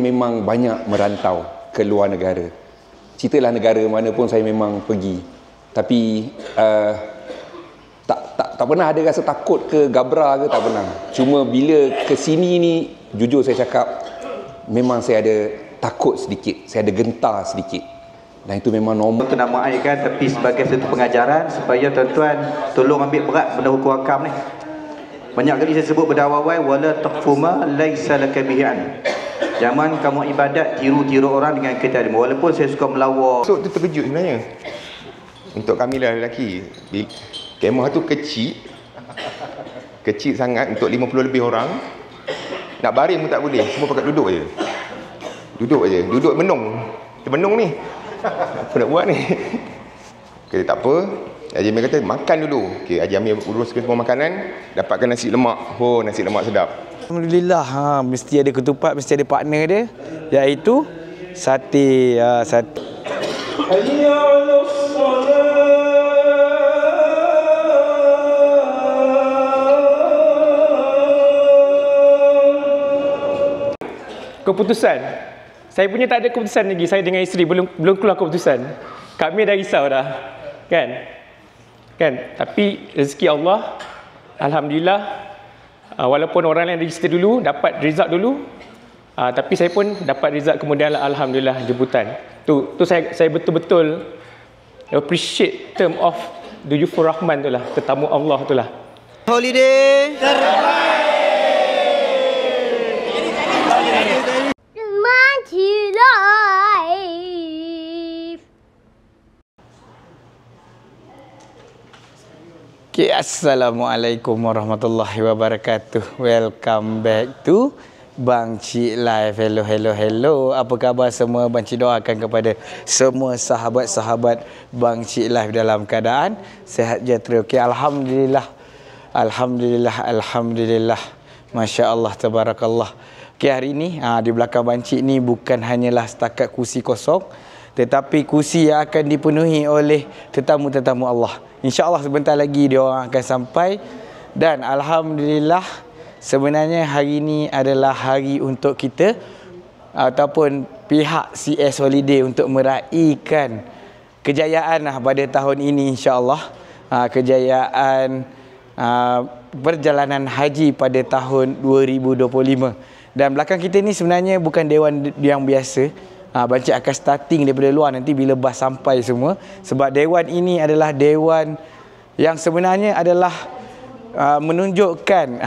memang banyak merantau ke luar negara. Ceritalah negara mana pun saya memang pergi. Tapi tak pernah ada rasa takut ke gabra ke, tak pernah. Cuma bila ke sini ni, jujur saya cakap, memang saya ada takut sedikit, saya ada gentar sedikit. Dan itu memang normal. Untuk nak mengairkan, tapi sebagai satu pengajaran supaya tuan-tuan tolong ambil berat benda hukum hakam ni. Banyak kali saya sebut pada awal-awal, wala taqfuma laisa laka bihi an. Jangan kamu ibadat tiru-tiru orang dengan kita. Walaupun saya suka melawak. So tu terkejut sebenarnya. Untuk kami lah lelaki, kemah tu kecil sangat untuk 50 lebih orang. Nak baring pun tak boleh, semua pakat duduk je. Duduk menung. Kita menung ni. Apa nak buat ni? Okay, tak apa. Haji Amir kata makan dulu. Okay, Haji Amir uruskan semua makanan, dapatkan nasi lemak. Oh, nasi lemak sedap. Alhamdulillah, mesti ada ketupat, mesti ada partner dia, iaitu sate. Sate. Keputusan. Saya punya tak ada keputusan lagi. Saya dengan isteri belum keluar keputusan. Kami dah risau dah. Kan? Tapi rezeki Allah, alhamdulillah, walaupun orang lain register dulu, dapat result dulu, tapi saya pun dapat result kemudian, alhamdulillah, jemputan. Tu saya betul-betul appreciate term of Duyufur Rahman tu lah, tetamu Allah tu lah. Holiday Okay, Assalamualaikum warahmatullahi wabarakatuh. Welcome back to Bang Cik Live. Hello. Apa khabar semua? Bang Cik doakan kepada semua sahabat-sahabat Bang Cik Live dalam keadaan sehat sejahtera. Okay, Alhamdulillah. Masya Allah, tabarakallah. Okay, hari ini di belakang Bang Cik ni bukan hanyalah setakat kursi kosong, tetapi kursi yang akan dipenuhi oleh tetamu-tetamu Allah. InsyaAllah sebentar lagi dia orang akan sampai. Dan Alhamdulillah, sebenarnya hari ini adalah hari untuk kita ataupun pihak CS Holiday untuk meraihkan kejayaan pada tahun ini, insyaAllah. Kejayaan perjalanan haji pada tahun 2025. Dan belakang kita ni sebenarnya bukan dewan yang biasa. Bang Cik akan starting daripada luar nanti bila bas sampai semua. Sebab dewan ini adalah dewan yang sebenarnya adalah menunjukkan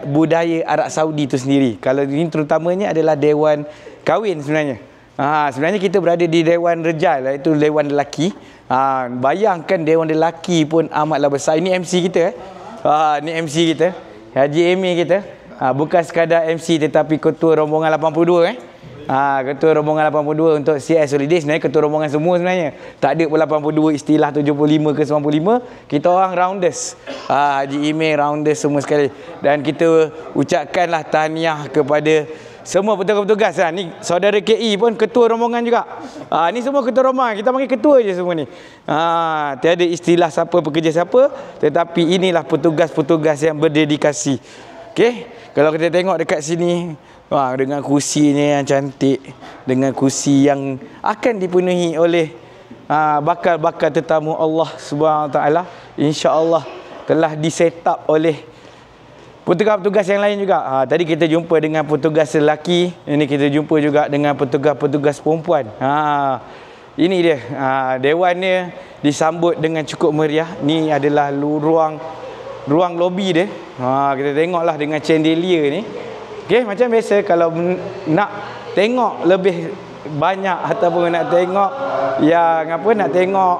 budaya Arab Saudi itu sendiri. Kalau ini terutamanya adalah dewan kahwin sebenarnya. Sebenarnya kita berada di dewan rejal, iaitu dewan lelaki. Bayangkan dewan lelaki pun amatlah besar. Ini MC kita. Ini MC kita, Haji Emir kita. Bukan sekadar MC tetapi ketua rombongan 82 ketua rombongan 82 untuk CS Holiday. Sebenarnya ketua rombongan semua sebenarnya. Tak ada pun 82 istilah 75 ke 95. Kita orang rounders. Haji Emir rounders semua sekali. Dan kita ucapkanlah tahniah kepada semua petugas-petugas. Ni saudara KE pun ketua rombongan juga. Ni semua ketua rombongan. Kita panggil ketua je semua ni. Tiada istilah siapa pekerja siapa, tetapi inilah petugas-petugas yang berdedikasi. Okey, kalau kita tengok dekat sini, dengan kursinya yang cantik, dengan kursi yang akan dipenuhi oleh bakal-bakal tetamu Allah Subhanahu Wa Taala, insya-Allah telah diset up oleh petugas-petugas yang lain juga. Tadi kita jumpa dengan petugas lelaki, ini kita jumpa juga dengan petugas-petugas perempuan. Ini dia. Dewannya disambut dengan cukup meriah. Ni adalah ruang lobi dia. Kita tengoklah dengan chandelier ni. Okey, macam biasa kalau nak tengok lebih banyak ataupun nak tengok nak tengok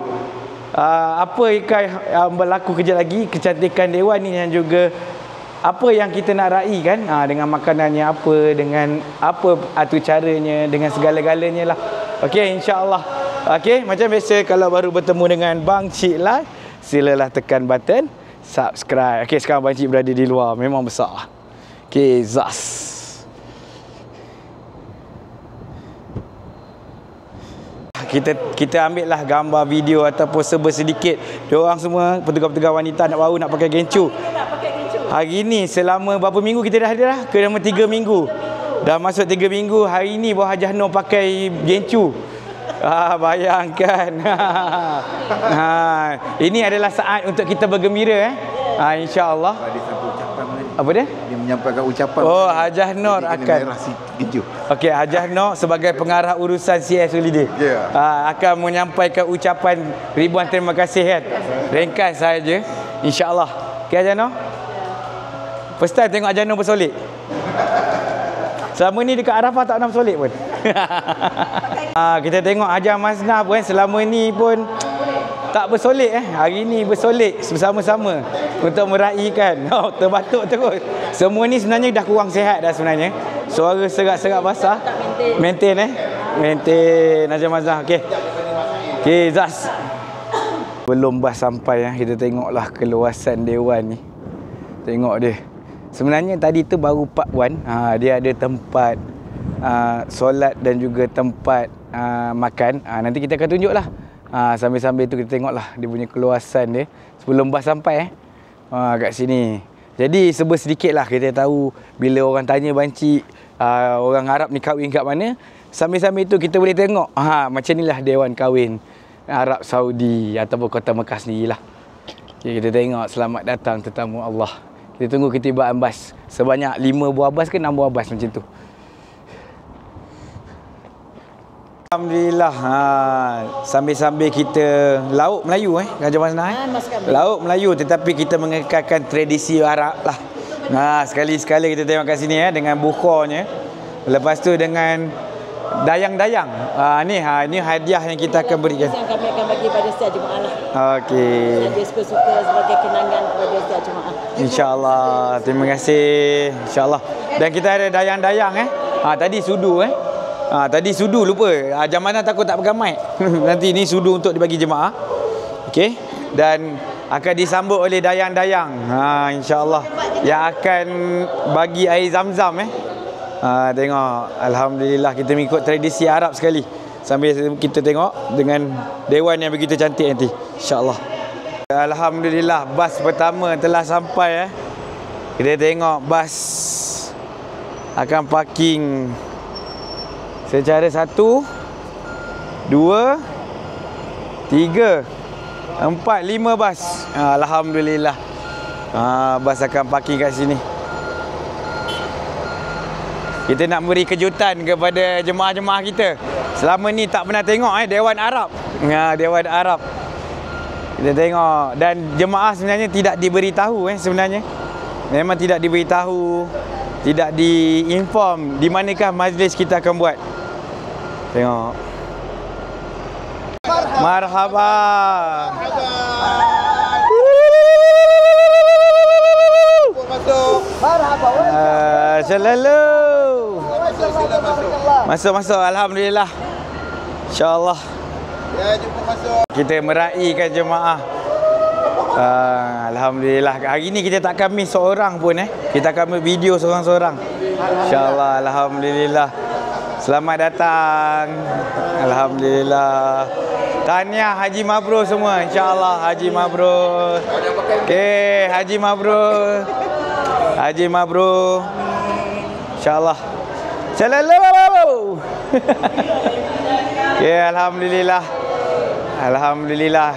apa yang berlaku kejap lagi, kecantikan dewan ni dan juga apa yang kita nak raikan dengan makanannya apa, dengan apa atur caranya, dengan segala-galanya lah. Okey, insya-Allah. Okey, macam biasa kalau baru bertemu dengan Bang Cik Live, silalah tekan button subscribe. Okey, sekarang Bang Cik berada di luar, memang besar. Okey, zas. Kita ambil lah gambar, video ataupun sedikit. Diorang semua petugas-petugas wanita baru nak pakai gencu. Hari ni selama berapa minggu kita dah ada dah? Selama 3 minggu. Dah masuk 3 minggu, hari ni baru Hajah Nur pakai gencu. Bayangkan. Ini adalah saat untuk kita bergembira insya-Allah. Apa dia? Dia menyampaikan ucapan. Oh, Hajah Nur akan Okey, Hajah Nur sebagai pengarah urusan CS Holiday. Akan menyampaikan ucapan ribuan terima kasih kan. Ringkas saja insya-Allah. Okey Hajah Nur. First time tengok Hajah Nur bersolek. Selama ni dekat Arafah tak pernah bersolek pun. Kita tengok Hajah Masnah pun selama ni pun tak bersolek Hari ni bersolek bersama-sama untuk meraihkan. Terbatuk terus. Semua ni sebenarnya dah kurang sihat dah sebenarnya. Suara serak-serak basah. Maintain Maintain Hajah Masnah. Okey. Okey Zaz. Belum bas sampai kita tengoklah keluasan dewan ni. Tengok dia. Sebenarnya tadi tu baru part 1. Dia ada tempat solat dan juga tempat makan. Nanti kita akan tunjuklah. Sambil-sambil tu kita tengoklah dia punya keluasan dia sebelum bas sampai kat sini. Jadi sedikitlah kita tahu bila orang tanya banci orang Arab ni kahwin kat mana. Sambil-sambil tu kita boleh tengok macam inilah dewan kahwin Arab Saudi ataupun Kota Mekah sendirilah. Okay, kita tengok selamat datang tetamu Allah. Kita tunggu ketibaan bas. Sebanyak 5 buah bas ke 6 buah bas macam tu. Alhamdulillah. Sambil-sambil kita lauk Melayu Hajah Masnah lauk Melayu tetapi kita mengekalkan tradisi Arab lah. Sekali-sekali kita tengok kat sini dengan bukharnya. Lepas tu dengan dayang-dayang. Ni hadiah yang kita akan berikan. Yang kami akan bagi pada setiap jemaah lah. Okey. Dia suka-suka sebagai kenangan kepada setiap jemaah. InsyaAllah. Terima kasih. InsyaAllah. Dan kita ada dayang-dayang tadi sudu tadi sudu lupa. Hajah Masnah takut tak pegang mic. Nanti ni sudu untuk dibagi jemaah. Okey. Dan akan disambut oleh dayang-dayang. InsyaAllah. Yang akan bagi air zam-zam tengok. Alhamdulillah kita mengikut tradisi Arab sekali. Sambil kita tengok dengan dewan yang begitu cantik nanti. InsyaAllah. Alhamdulillah bas pertama telah sampai Kita tengok bas akan parking secara 1 2 3 4 5 bas. Alhamdulillah. Bas akan parking kat sini. Kita nak beri kejutan kepada jemaah-jemaah kita. Selama ni tak pernah tengok Dewan Arab. Dewan Arab. Kita tengok. Dan jemaah sebenarnya tidak diberitahu sebenarnya. Memang tidak diberitahu. Tidak diinform di manakah majlis kita akan buat. Tengok. Marhaba. Marhaba. Selalu. Masuk. Alhamdulillah. InsyaAllah. Ya, jumpa masuk. Kita meraihkan jemaah. Alhamdulillah. Hari ni kita takkan miss seorang pun Kita akan video seorang-seorang. InsyaAllah. Alhamdulillah. Selamat datang. Alhamdulillah. Tahniah Haji Mabrur semua. InsyaAllah Haji Mabrur. Okey, Haji Mabrur. Haji Mabrur. InsyaAllah. Selalu. Okey, alhamdulillah. Alhamdulillah.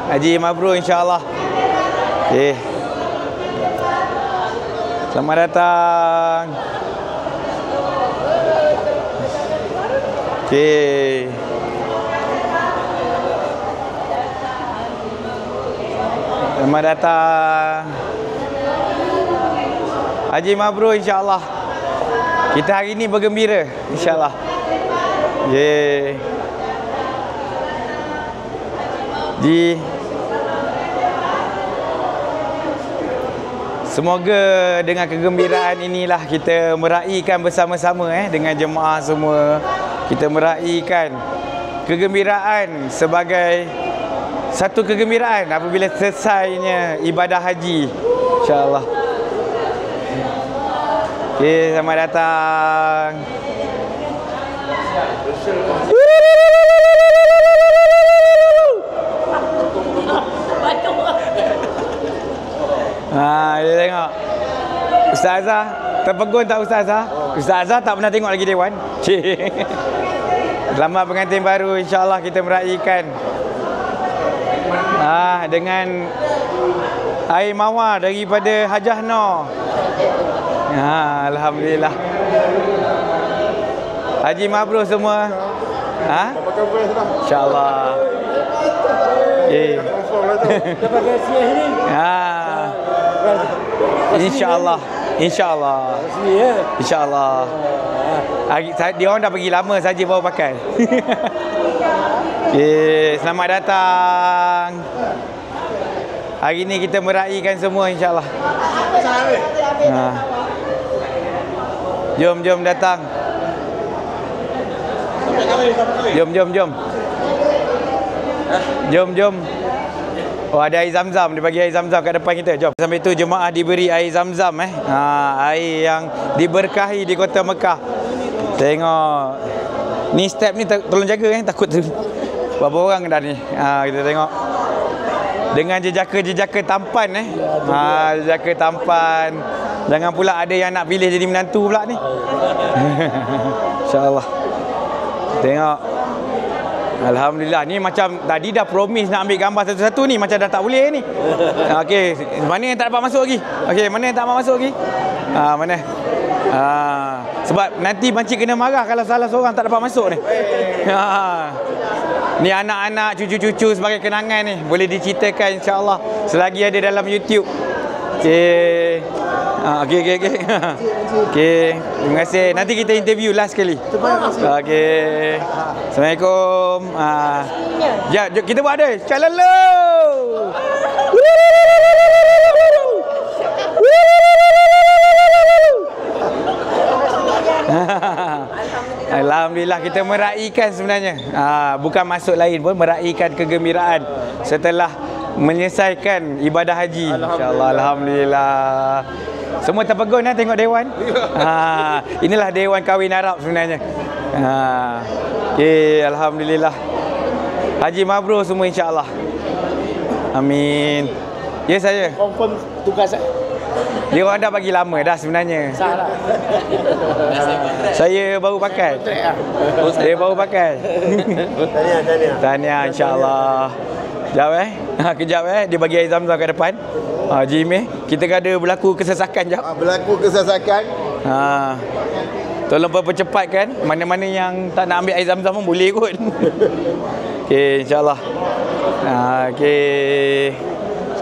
Haji Mabrur insya-Allah. Okey. Selamat datang. Okey. Selamat datang. Haji Mabrur insya-Allah. Kita hari ini bergembira insya-Allah. Ye. Semoga dengan kegembiraan inilah kita meraihkan bersama-sama dengan jemaah semua. Kita meraihkan kegembiraan sebagai satu kegembiraan apabila selesainya ibadah haji. InsyaAllah. Okey, selamat datang. Dia tengok Ustazah Terpegun tak Ustazah? Ustazah tak pernah tengok lagi Dewan. Cik. Selamat pengantin baru, insya-Allah kita meraihkan dengan air mawar daripada Hajah Noh. Alhamdulillah. Haji mabrur semua. Insya-Allah. InsyaAllah. InsyaAllah. InsyaAllah. Dia orang dah pergi lama saja baru pakai. Selamat datang. Hari ni kita meraihkan semua insyaAllah. Jom datang. Jom. Oh, ada air zam-zam. Dia bagi air zam-zam kat depan kita. Jom. Sampai tu jemaah diberi air zam-zam air yang diberkahi di kota Mekah. Tengok. Ni step ni tolong jaga takut tu. Berapa orang dah ni? Kita tengok. Dengan jejaka-jejaka tampan jejaka tampan. Jangan pula ada yang nak pilih jadi menantu pula ni. InsyaAllah. Tengok. Alhamdulillah. Ni macam tadi dah promise nak ambil gambar satu-satu ni, macam dah tak boleh ni. Okey, mana yang tak dapat masuk lagi? Okey, mana yang tak dapat masuk lagi? Mana? Sebab nanti makcik kena marah kalau salah seorang tak dapat masuk ni. Ni anak-anak, cucu-cucu sebagai kenangan ni. Boleh diceritakan insya-Allah selagi ada dalam YouTube. Okey. Okey. Terima kasih. Nanti kita interview last sekali. Okey. Assalamualaikum. Ya, kita buat ada. Calalo. Alhamdulillah kita meraihkan sebenarnya. Bukan masuk lain pun, meraihkan kegembiraan setelah menyelesaikan ibadah haji. InsyaAllah. Alhamdulillah. Semua terpegun tengok Dewan. Inilah Dewan kahwin Arab sebenarnya. Okay, Alhamdulillah. Haji mabrur semua insya-Allah. Amin. Ya saya. Confirm tugas. Dia orang dah bagi lama dah sebenarnya. Salah. Saya baru pakai. Saya baru pakai. Tahniah insya-Allah. Kejap dia bagi air zam-zam kat depan. Jimmy, kita ada berlaku kesesakan jap. Berlaku kesesakan. Tolong percepatkan. Mana-mana yang tak nak ambil air zam-zam pun boleh kot. Okey, insya-Allah. Okey.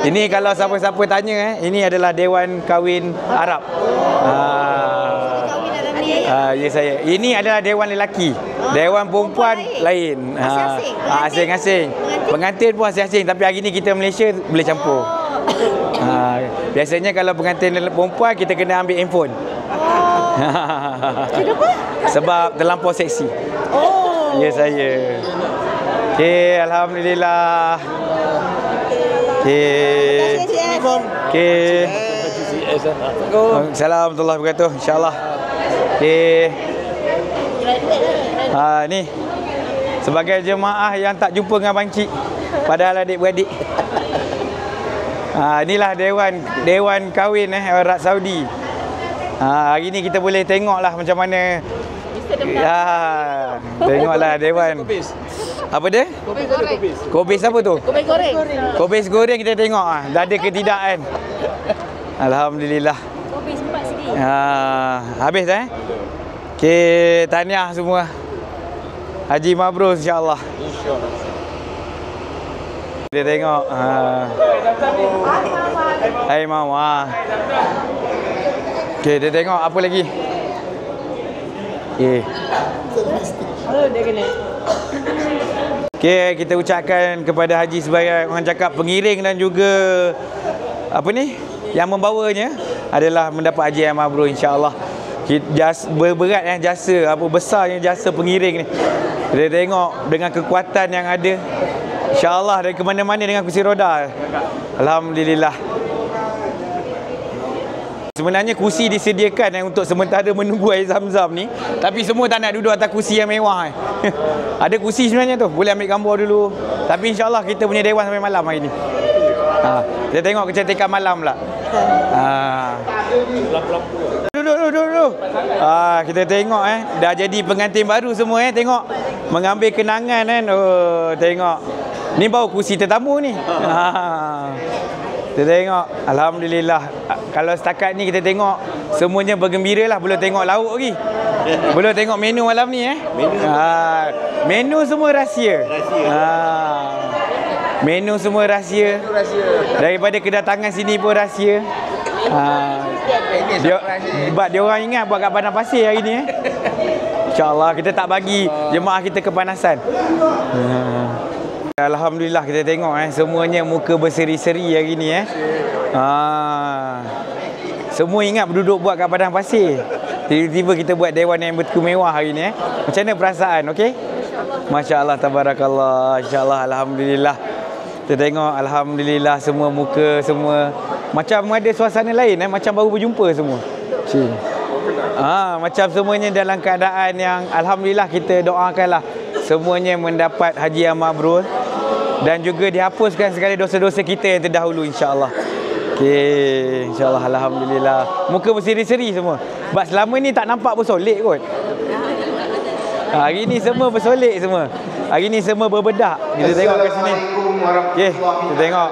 Ini kalau siapa-siapa tanya ini adalah Dewan Kahwin Arab. Ya saya. Ini adalah dewan lelaki. Dewan perempuan lain. Asing-asing. Pengantin pun asing-asing, tapi hari ni kita Malaysia boleh campur. Biasanya kalau pengantin perempuan kita kena ambil handphone. Kenapa? Sebab terlampau seksi. Ya saya. Okey, alhamdulillah. Okey. Assalamualaikum warahmatullahi wabarakatuh. Insya-Allah. Okey. Ni sebagai jemaah yang tak jumpa dengan Bangcik padahal adik-beradik. Inilah dewan kahwin Arab Saudi. Hari ni kita boleh tengoklah macam mana. Tengoklah dewan. Apa dia? Kopi goreng. Kobis apa tu? Kopi goreng. Kobis goreng kita tengok dah ada ke tidak kan. Alhamdulillah. Kopi sempat sini. Habis Okey, tahniah semua. Haji mabrur insya-Allah. Kita tengok hai mama. Okey, kita tengok apa lagi. Dia kena. Okey, kita ucapkan kepada Haji sebagai orang cakap pengiring dan juga apa ni yang membawanya adalah mendapat haji yang mabrur insya-Allah. Berberat jasa, apa besarnya jasa pengiring ni. Kita tengok dengan kekuatan yang ada insya-Allah dari ke mana-mana dengan kursi roda. Alhamdulillah. Sebenarnya kursi disediakan untuk sementara menunggu air zam-zam ni, tapi semua tak nak duduk atas kursi yang mewah. Ada kursi sebenarnya tu, boleh ambil gambar dulu. Tapi insya-Allah kita punya dewan sampai malam hari ni. Kita tengok kecantikan malam pula. Duduk. tu. Kita tengok dah jadi pengantin baru semua tengok. Mengambil kenangan kan. Oh, tengok. Ni baru kursi tetamu ni. Kita tengok. Alhamdulillah. Kalau setakat ni kita tengok semuanya bergembira lah. Belum tengok lauk lagi. Belum tengok menu malam ni menu semua rahsia. Menu semua rahsia. Daripada kedatangan sini pun rahsia. Dia orang ingat buat kat Padang Pasir hari ni InsyaAllah kita tak bagi jemaah kita kepanasan. Alhamdulillah kita tengok semuanya muka berseri-seri hari ni Semua ingat duduk buat kat Padang Pasir. Tiba-tiba kita buat dewan yang berkemewah hari ni Macam mana perasaan, okey? Masya-Allah, tabarakallah. Insya-Allah, alhamdulillah. Kita tengok alhamdulillah semua muka semua macam ada suasana lain macam baru berjumpa semua. Macam semuanya dalam keadaan yang alhamdulillah. Kita doakanlah semuanya mendapat haji yang mabrur dan juga dihapuskan segala dosa-dosa kita yang terdahulu insya-Allah. Okey, insya-Allah, alhamdulillah. Muka berseri-seri semua. Sebab selama ni tak nampak bersolek kot. Hari ni semua bersolek semua. Hari ni semua berbedak. Kita tengok kat sini. Okey, kita tengok.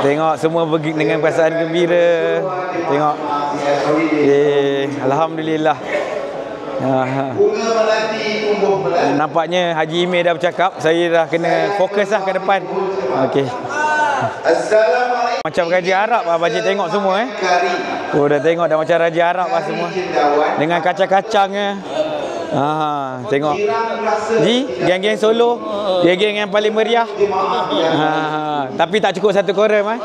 Tengok semua dengan perasaan gembira. Tengok. Alhamdulillah. Nampaknya Haji Imeh dah bercakap. Saya dah kena fokus lah ke depan. Okey. Macam Raja Arab lah Pakcik tengok semua Oh, dah tengok dah macam Raja Arab lah semua. Dengan kacang-kacangnya. Tengok. Geng-geng Solo, geng-geng yang paling meriah. Tapi tak cukup satu koram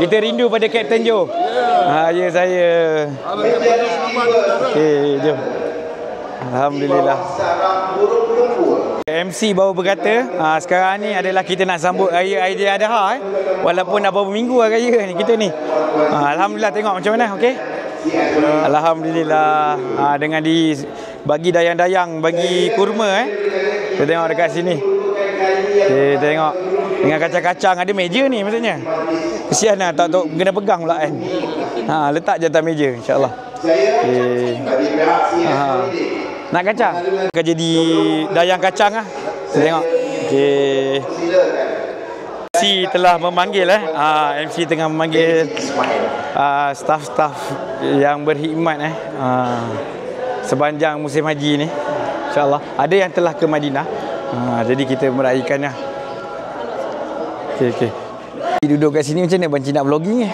Kita rindu pada Kapten Joe. Ya saya. Okey, jom. Alhamdulillah. MC baru berkata, sekarang ni adalah kita nak sambut Raya Aidiladha walaupun dah beberapa minggu lah raya ni kita ni. Alhamdulillah, tengok macam mana, okey? Alhamdulillah. Dengan bagi dayang-dayang, bagi kurma Kita tengok dekat sini. Kita tengok dengan kacang-kacang, ada meja ni maksudnya. Kesian lah tak kena pegang pula kan. Letak je atas meja insya-Allah. Nak kacang? Akan jadi dayang kacang Kita tengok. Okey. MC telah memanggil MC tengah memanggil staf-staf yang berkhidmat sepanjang musim haji ni. InsyaAllah. Ada yang telah ke Madinah. Jadi kita meraihkannya. Okey. Duduk kat sini macam mana Banci nak vlogging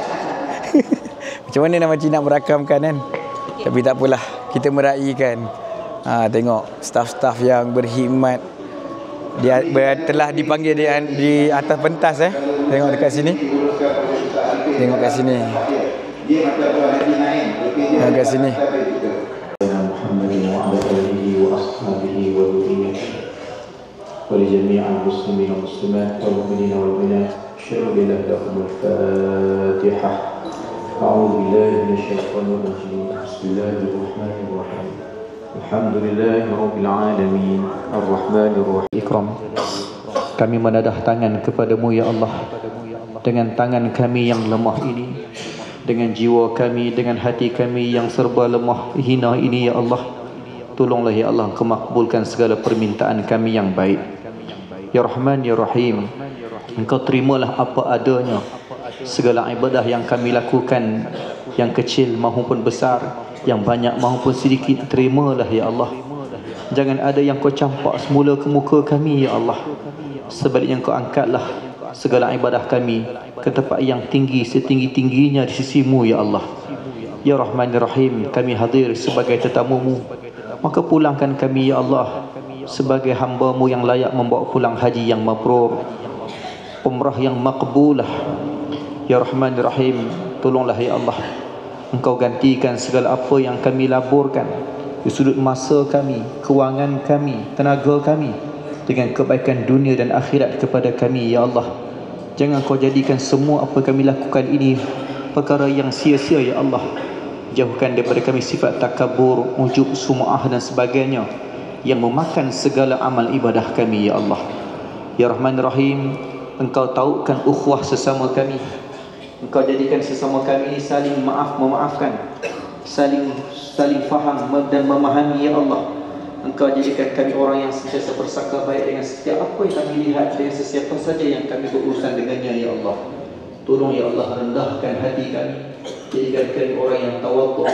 Macam mana nak Banci nak merakamkan kan? Tapi tak apalah, kita meraihkan. Tengok staf-staf yang berkhidmat. Dia telah dipanggil di atas pentas Tengok dekat sini. Tengok kat sini. Tengok kat sini. ولجميع المسلمين والمسلمات والمؤمنين والمؤمنات أشهد أن لا إله إلا الله الفاتحة أعوذ بالله من الشيطان الرجيم بسم الله الرحمن الرحيم الحمد لله رب العالمين الرحمن الرحيم Ikram. Kami menadah tangan kepadamu ya Allah, dengan tangan kami yang lemah ini, dengan jiwa kami, dengan hati kami yang serba lemah hina ini ya Allah. Tolonglah ya Allah, Engkau makbulkan segala permintaan kami yang baik. Ya Rahman ya Rahim, Engkau terimalah apa adanya segala ibadah yang kami lakukan, yang kecil maupun besar, yang banyak maupun sedikit. Terimalah ya Allah. Jangan ada yang Kau campak semula ke muka kami ya Allah. Sebaliknya Kau angkatlah segala ibadah kami ke tempat yang tinggi, setinggi-tingginya di sisimu ya Allah. Ya Rahman ya Rahim, kami hadir sebagai tetamu-Mu, maka pulangkan kami ya Allah sebagai hamba-Mu yang layak membawa pulang haji yang mabrur, umrah yang makbulah. Ya Rahman ya Rahim, tolonglah ya Allah, Engkau gantikan segala apa yang kami laburkan di sudut masa kami, kewangan kami, tenaga kami, dengan kebaikan dunia dan akhirat kepada kami ya Allah. Jangan Kau jadikan semua apa kami lakukan ini perkara yang sia-sia ya Allah. Jauhkan daripada kami sifat takabur, ujub, sum'ah dan sebagainya yang memakan segala amal ibadah kami ya Allah. Ya Rahman Rahim, Engkau tahukan ukhuwah sesama kami, Engkau jadikan sesama kami ini saling memaafkan, saling faham dan memahami ya Allah. Engkau jadikan kami orang yang sentiasa bersangka baik dengan setiap apa yang kami lihat, dengan sesiapa saja yang kami berurusan dengannya ya Allah. Tolong ya Allah rendahkan hati kami, jadikan kami orang yang tawadhu,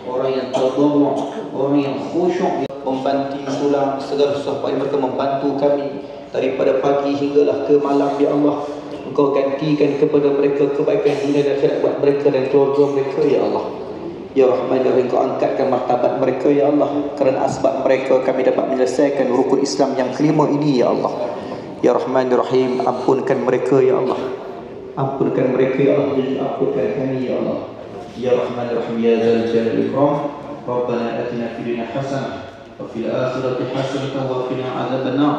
orang yang tadarru', orang yang khusyuk, membanting tulang segala sesuatu yang mereka membantu kami daripada pagi hinggalah ke malam ya Allah. Engkau gantikan kepada mereka kebaikan dunia dan akhirat buat mereka dan keluarga mereka ya Allah. Ya Rahman ya Rahim, Engkau angkatkan martabat mereka ya Allah. Kerana asbab mereka kami dapat menyelesaikan rukun Islam yang kelima ini ya Allah. Ya Rahman ya Rahim, ampunkan mereka ya Allah. Ampunkan mereka ya Allah, dan ampunkan kami ya Allah. Ya Rahman ya Rahim, ya Dzal Jalali wal Ikram. Rabbana atina fid dunya hasanah wa fil akhirati hasanah wa qina adzabannar.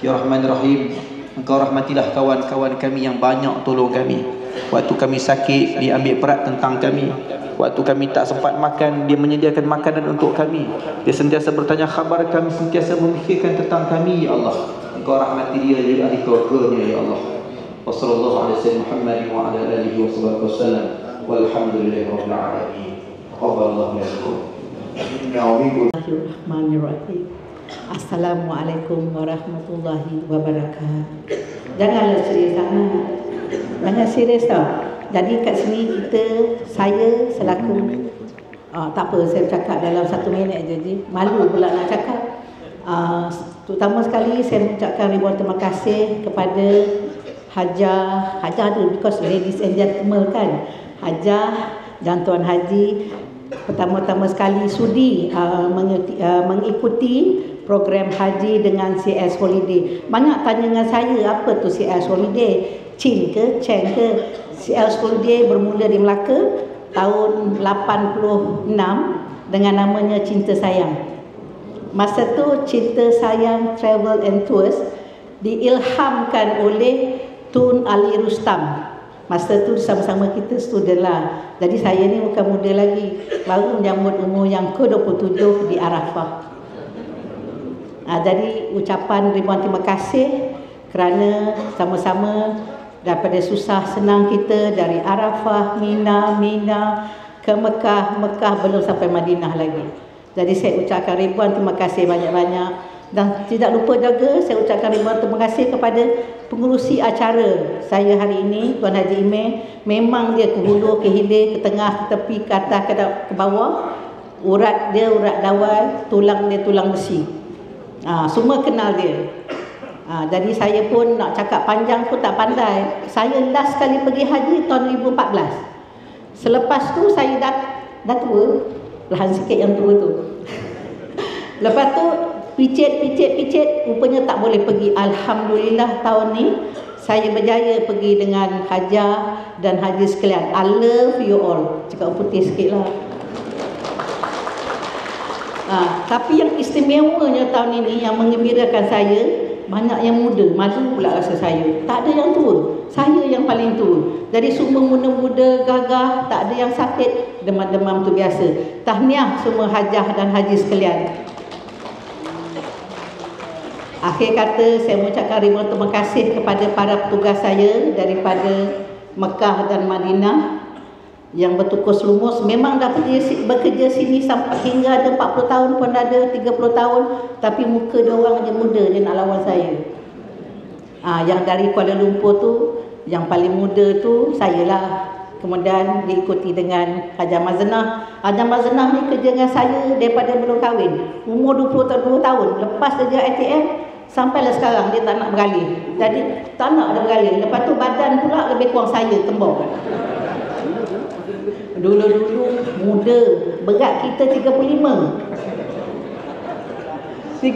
Ya Rahman ya Rahim, Engkau rahmatilah kawan-kawan kami yang banyak tolong kami. Waktu kami sakit, dia ambil perat tentang kami. Waktu kami tak sempat makan, dia menyediakan makanan untuk kami. Dia sentiasa bertanya khabar kami, sentiasa memikirkan tentang kami ya Allah. Engkau rahmati dia di ahli keluarganya ya Allah. Wa sallallahu alaihi wasallam Muhammad wa ala alihi wasallam. Walhamdulillahirabbil alamin. Taqabbalallahu minkum. Bismillahirrahmanirrahim. Assalamualaikum warahmatullahi wabarakatuh. Janganlah serius sangat. Jangan serius tau. Jadi kat sini saya selaku tak apa, saya cakap dalam 1 minit je. Malu pula nak cakap. Terutama sekali saya mengucapkan ribuan terima kasih kepada Hajah tu, because ladies and gentlemen kan, Hajah dan Tuan Haji pertama-tama sekali sudi mengikuti program haji dengan CS Holiday. Banyak tanya dengan saya, apa tu CS Holiday? Chin ke, Cheng ke? CS Holiday bermula di Melaka tahun 86 dengan namanya Cinta Sayang. Masa tu Cinta Sayang Travel and Tours diilhamkan oleh Tun Ali Rustam. Masa tu sama-sama kita student lah. Jadi saya ni bukan muda lagi, baru menyambut umur yang ke-27 di Arafah. Jadi ucapan ribuan terima kasih kerana sama-sama daripada susah senang kita dari Arafah, Mina ke Mekah belum sampai Madinah lagi. Jadi saya ucapkan ribuan terima kasih banyak-banyak. Dan tidak lupa juga saya ucapkan ribuan terima kasih kepada pengurusi acara saya hari ini, Tuan Haji Imeh. Memang dia ke hulu, ke hilir, ke tengah, ke tepi, ke atas, ke bawah. Urat dia urat dawai, tulang dia tulang besi. Semua kenal dia. Jadi saya pun nak cakap panjang pun tak pandai. Saya last kali pergi haji tahun 2014. Selepas tu saya dah tua. Lahan sikit yang tua tu. Lepas tu picit, rupanya tak boleh pergi. Alhamdulillah tahun ni saya berjaya pergi dengan Hajah dan Haji sekalian. I love you all. Cakap putih sikit lah. Tapi yang istimewanya tahun ini, yang mengembirakan saya, banyak yang muda. Malu pula rasa saya. Tak ada yang tua. Saya yang paling tua. Jadi semua muda-muda, gagah, tak ada yang sakit. Demam-demam tu biasa. Tahniah semua Hajah dan Haji sekalian. Akhir kata, saya mengucapkan ribuan terima kasih kepada para petugas saya daripada Mekah dan Madinah yang bertukus lumus. Memang dah bekerja sini sampai hingga ada 40 tahun pun ada, 30 tahun. Tapi muka dia orang je muda, dia nak lawan saya. Yang dari Kuala Lumpur tu, yang paling muda tu saya lah. Kemudian diikuti dengan Hajah Mazenah. Hajah Mazenah ni kerja dengan saya daripada belum kahwin. Umur 22 tahun. Lepas kerja ATM, sampailah sekarang dia tak nak beralih. Jadi tak nak dia beralih. Lepas tu badan pula lebih kurang saya, tembok. Dulu-dulu muda, berat kita 35. 40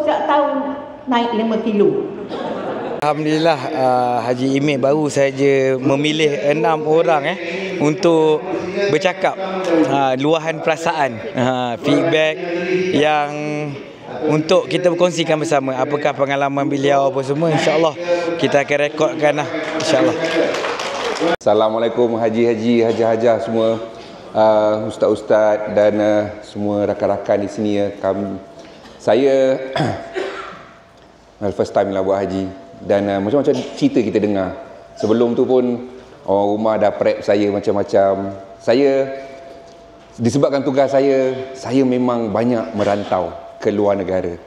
setiap tahun naik 5 kilo. Alhamdulillah, Haji Imeh baru saja memilih 6 orang untuk bercakap, luahan perasaan, feedback yang untuk kita berkongsikan bersama. Apakah pengalaman beliau apa semua, insya-Allah kita akan rekodkan lah, insya-Allah. Assalamualaikum haji-haji, hajah-hajah semua, ustaz-ustaz dan semua rakan-rakan di sini ya. Saya first time lah buat haji dan macam-macam cerita kita dengar. Sebelum tu pun Orang rumah dah prep saya macam-macam. Saya, disebabkan tugas saya memang banyak merantau ke luar negara.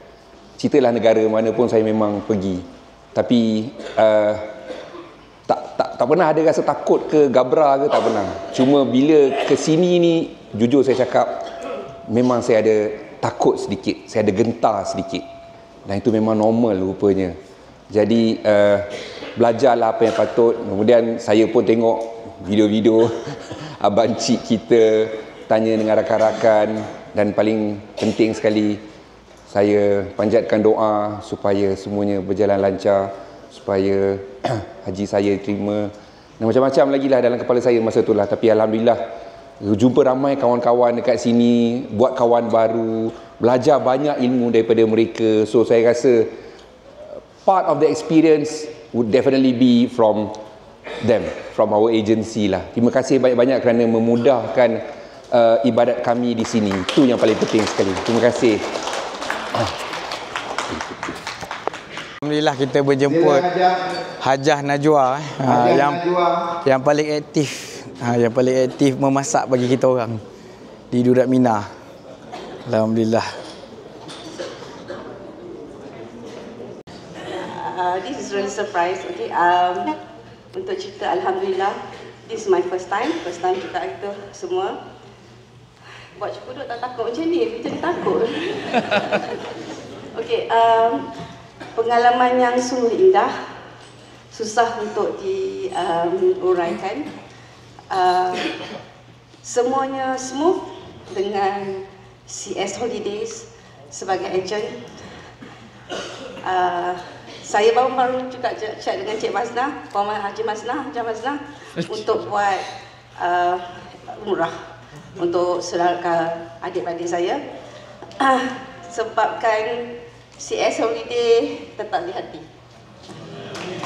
Ceritalah negara mana pun saya memang pergi. Tapi tak pernah ada rasa takut ke gabra ke, tak pernah. Cuma bila ke sini ni, jujur saya cakap, memang saya ada takut sedikit, saya ada gentar sedikit. Dan itu memang normal rupanya. Jadi belajarlah apa yang patut. Kemudian saya pun tengok video-video abang cik kita, tanya dengan rakan-rakan, dan paling penting sekali, saya panjatkan doa supaya semuanya berjalan lancar, supaya haji saya diterima, dan macam-macam lagi lah dalam kepala saya masa itulah. Tapi alhamdulillah, jumpa ramai kawan-kawan dekat sini, buat kawan baru, belajar banyak ilmu daripada mereka. So saya rasa part of the experience would definitely be from them, from our agency lah. Terima kasih banyak-banyak kerana memudahkan ibadat kami di sini. Itu yang paling penting sekali. Terima kasih. Alhamdulillah kita berjemput Hajah Najwa yang paling aktif, yang paling aktif memasak bagi kita orang di Durat Mina. Alhamdulillah. This is really surprise. Okay, untuk cerita alhamdulillah, this is my first time kita semua. Buat cukuduk tak takut macam ni, kita takut. Okay, pengalaman yang sungguh indah, susah untuk diuraikan. Semuanya smooth dengan CS Holidays sebagai ejen. Saya baru-baru juga chat dengan Cik Maznah, Puan Haji Maznah, untuk buat umrah untuk saudara adik-adik saya. Sebabkan CS Holiday tetap di hati.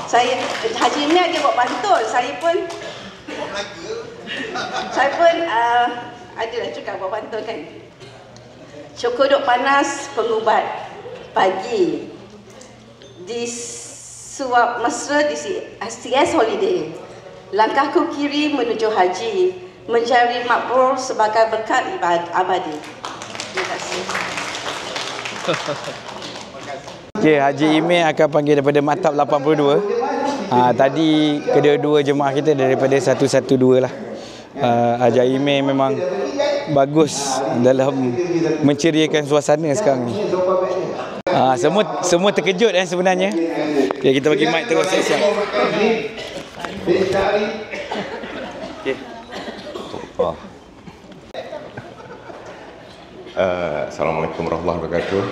Saya Haji ni dia buat pantun, saya pun adalah juga buat pantun kan. Cukuduk panas pengubat pagi. Di suap mesra di CS Holiday. Langkahku kiri menuju haji, mencari makbul sebagai berkat abadi. Terima kasih. Okey, Haji Imeh akan panggil daripada Maktab 82. Tadi kedua-dua jemaah kita daripada 112 lah. Haji Imeh memang bagus dalam menceriakan suasana sekarang ni. Semua terkejut sebenarnya. Okay, kita bagi mic terus siap-siap. Okay. Assalamualaikum warahmatullahi wabarakatuh.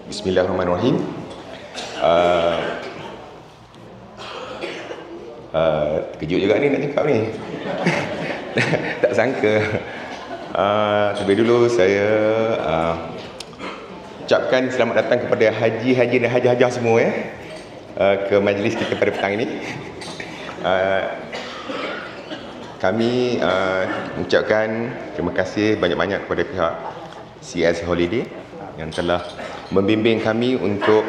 Bismillahirrahmanirrahim. Terkejut juga ni nak cakap ni. Tak sangka. Terlebih dulu saya ucapkan selamat datang kepada haji-haji dan hajah-hajah semua ke majlis kita pada petang ini. Kami mengucapkan terima kasih banyak-banyak kepada pihak CS Holiday yang telah membimbing kami untuk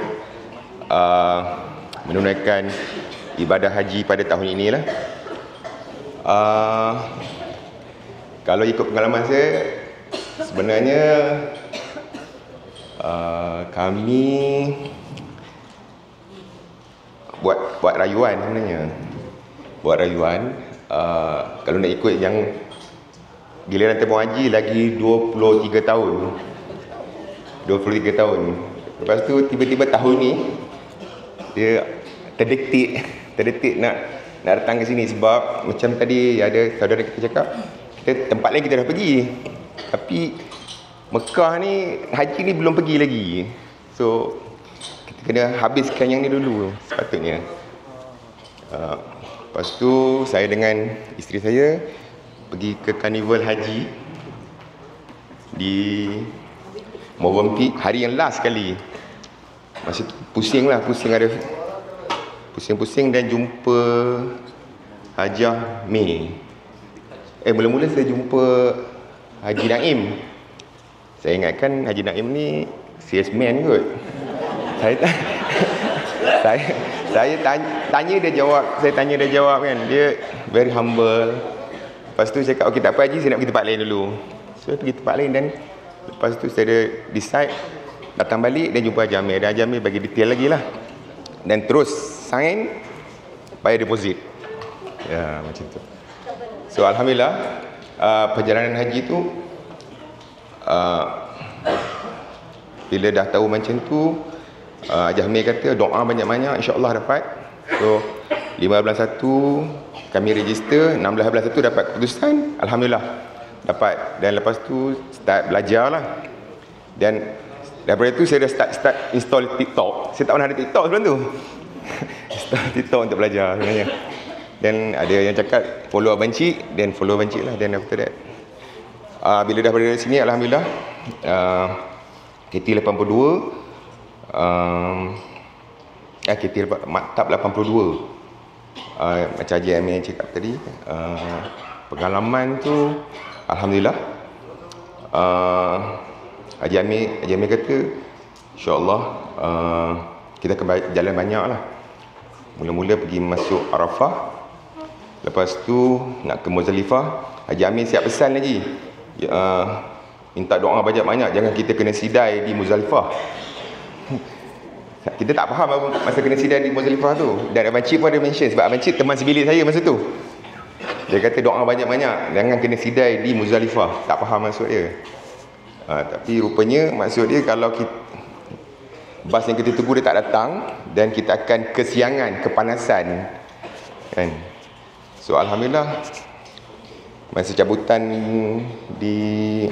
menunaikan ibadah haji pada tahun inilah. Kalau ikut pengalaman saya, sebenarnya kami buat rayuan sebenarnya. Buat rayuan, kalau nak ikut yang giliran tempoh haji lagi 23 tahun. 23 tahun. Lepas tu tiba-tiba tahun ni dia terdetik nak datang ke sini sebab macam tadi ada saudara kita cakap, tempat lain kita dah pergi. Tapi Mekah ni, haji ni belum pergi lagi. So kita kena habiskan yang ni dulu sepatutnya. Lepas tu saya dengan isteri saya pergi ke karnival haji di Movenpick hari yang last sekali. Masa tu pusing dan jumpa Hajah Mei. Mula-mula saya jumpa Haji Naim. Saya ingatkan Haji Naim ni salesman kot. saya tanya dia jawab. Saya tanya dia jawab kan. Dia very humble. Lepas tu cakap, okey tak apa Haji, saya nak pergi tempat lain dulu. So saya pergi tempat lain dan lepas tu saya decide datang balik dan jumpa Haji Amir. Dan Haji Amir bagi detail lagi lah. Dan terus sign, bayar deposit. Ya, macam tu. So alhamdulillah, perjalanan haji tu bila dah tahu macam tu, Haji Amir kata doa banyak-banyak, insya-Allah dapat. So 15/1 kami register, 16/1 dapat keputusan, alhamdulillah dapat. Dan lepas tu start belajar lah. Dan daripada tu saya dah start install TikTok. Saya tak pernah ada TikTok sebelum tu. Install TikTok untuk belajar sebenarnya. Dan ada yang cakap follow Abang Cik, dan follow Abang Cik lah. Dan after that bila dah berada di sini, alhamdulillah KT 82, KT Maktab 82. Macam Haji Amir yang cakap tadi, pengalaman tu alhamdulillah, Haji Amir kata insya-Allah kita akan jalan banyak lah. Mula-mula pergi masuk Arafah, lepas tu nak ke Muzdalifah. Haji Amir siap pesan lagi, minta doa banyak-banyak, jangan kita kena sidai di Muzdalifah. Kita tak faham apa masa kena sidai di Muzdalifah tu. Dan Abang Cik pun ada mention, sebab Abang Cik teman sebilik saya masa tu. Dia kata doa banyak-banyak, jangan kena sidai di Muzdalifah. Tak faham maksud dia. Tapi rupanya maksud dia kalau bas yang kita tunggu dia tak datang, dan kita akan kesiangan, kepanasan kan. So alhamdulillah, masa cabutan di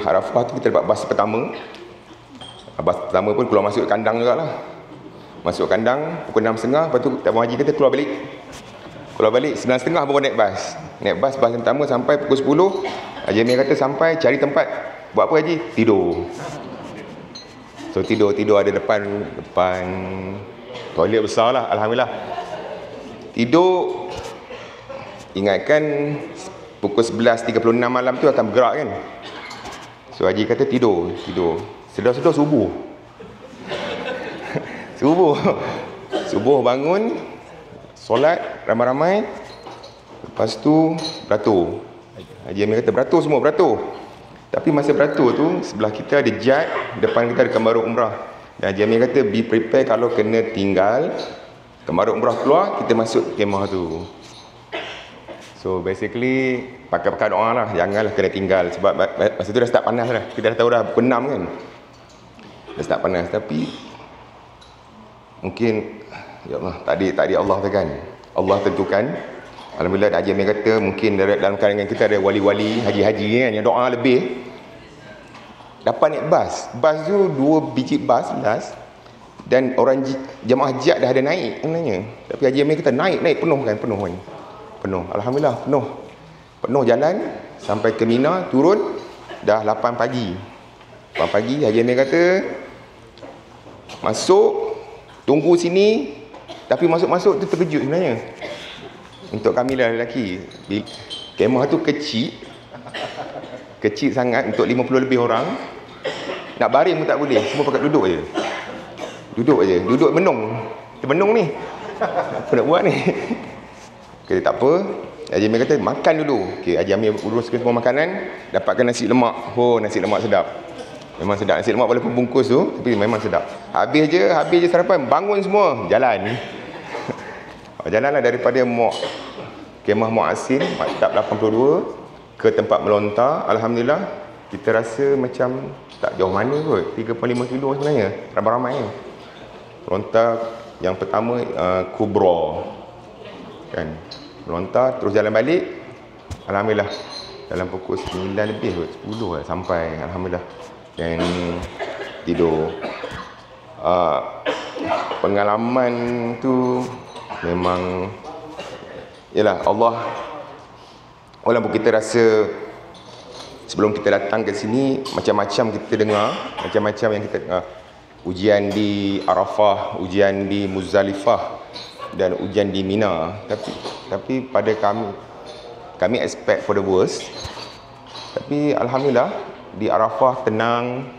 Arafah tu kita dapat bas pertama. Bas pertama pun keluar masuk kandang jugalah. Masuk kandang pukul 6.30, lepas tu Abang Haji kata keluar balik. Keluar balik 9.30 baru naik bas. Naik bas pertama sampai pukul 10. Haji Amir kata sampai cari tempat. Buat apa Haji? Tidur. So tidur ada depan toilet besar lah, alhamdulillah. Tidur, ingatkan pukul 11.36 malam tu akan bergerak kan. So Haji kata tidur. Sedar-sedar subuh. Subuh bangun, solat ramai-ramai. Lepas tu beratur. Haji Amir kata beratur. Tapi masa beratur tu, sebelah kita ada jad, depan kita ada kembaruk umrah. Dan Haji Amir kata be prepare kalau kena tinggal, kembaruk umrah keluar, kita masuk kemah tu. So basically pakai doa lah, janganlah kena tinggal. Sebab masa tu dah start panas dah. Kita dah tahu dah pukul 6 kan, dah start panas. Tapi mungkin ya Allah, tak ada Allah kan. Allah tentukan. Alhamdulillah Haji Amir kata mungkin dalam kalangan kita ada wali-wali, haji-haji kan, yang doa lebih. Dapat naik bas. Bas tu 2 biji bas last. Dan orang jemaah jad dah ada naik sebenarnya. Tapi Haji Amir kata naik penuh kan. Penuh. Alhamdulillah penuh jalan sampai ke Mina, turun dah 8 pagi. 8 pagi Haji Amir kata masuk, tunggu sini. Tapi masuk-masuk tu terkejut sebenarnya. Untuk kami lah lelaki, kemah tu kecil sangat untuk 50 lebih orang. Nak baring pun tak boleh, semua pakai duduk je. Duduk menung. Kita menung ni, apa nak buat ni? Okay, tak apa. Haji Amir kata makan dulu. Okay, Haji Amir uruskan semua makanan. Dapatkan nasi lemak. Oh, nasi lemak sedap. Memang sedap nasi lemak, walaupun bungkus tu, tapi memang sedap. Habis je sarapan, bangun semua, jalan. Jalanlah daripada kemah Mu'asin Maktab 82 ke tempat melontar. Alhamdulillah kita rasa macam tak jauh mana kot, 3.5 kilo sebenarnya, ramai-ramai kan. Melontar yang pertama Kubra kan, melontar terus jalan balik. Alhamdulillah dalam pukul 9 lebih kot, 10 lah sampai, alhamdulillah. Dan tidur. Pengalaman tu memang yalah, Allah, walaupun kita rasa sebelum kita datang ke sini macam-macam kita dengar, macam-macam yang kita dengar, ujian di Arafah, ujian di Muzdalifah dan ujian di Mina, tapi pada kami expect for the worst. Tapi alhamdulillah di Arafah tenang,